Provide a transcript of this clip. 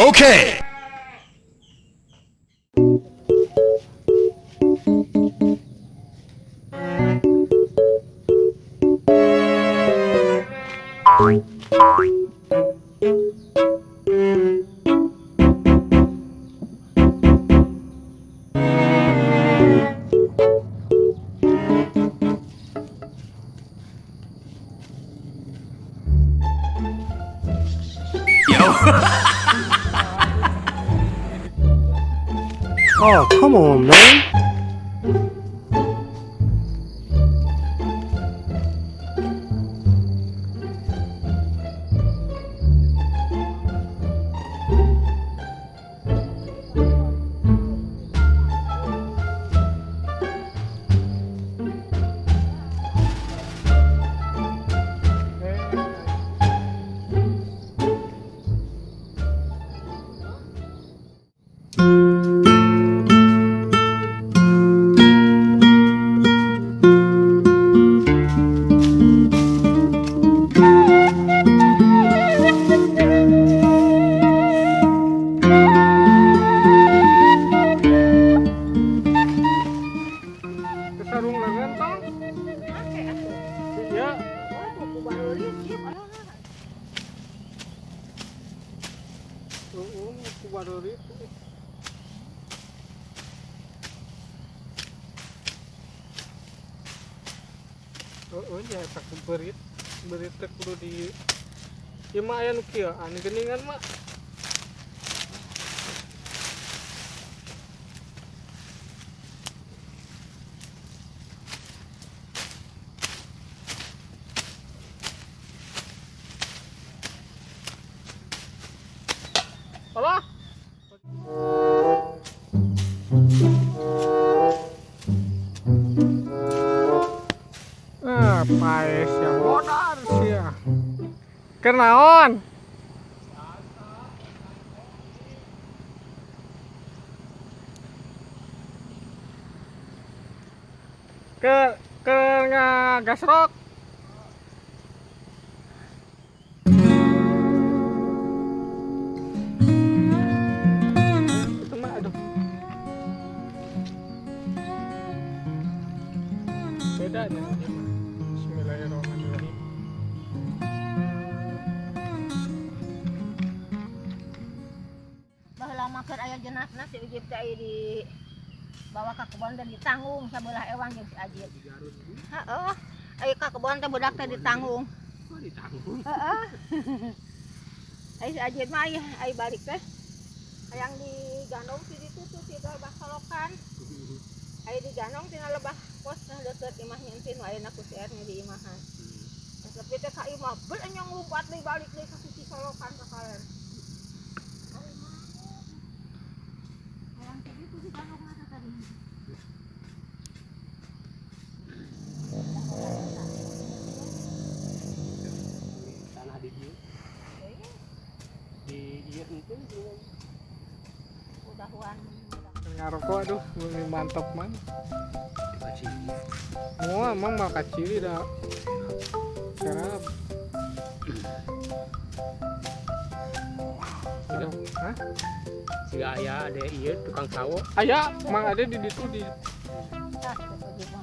Okay. Oh, come on, man. Sarung lengan tong. Iya. Aku baru itu. Oh ya, tak berit teh kudu di. Ieu mah aya nu kieu, anu geuningan mah. Alah. Paes ya modar sia. Keur naon? Ke ngagasrok. Itu mah aduh. Beda nya ini mah. Bismillahirrahmanirrahim. Baheula mah keur aya jenazna si Ujib teh aya di bawa ka kebon dan ditanggung sabelah ewang jeung si Ajib. Heeh. Aya ka kebon teh budak teh ditanggung. Oh, ditanggung. Heeh. Aya si Ajib mah aya balik teh. Hayang digandong si ditu tuh si lebah solokan. Aya digandong tina lebah pos nah deukeut imahnya entin aya ku si Erni di imahan. Tapi teh ka imah beul nyong lumpat deui balik deui ka si solokan ka kalen. Hayang si ditu digandong mah tadi. Tanah di dieu. Di ieu henteu Udahuan ngarokok aduh mantap man. Dikasih Mau emang mah kacili dah. Serap. Aduh, hah? si aya ada ieu tukang sawo Aya, mang ada di ditu di tas teh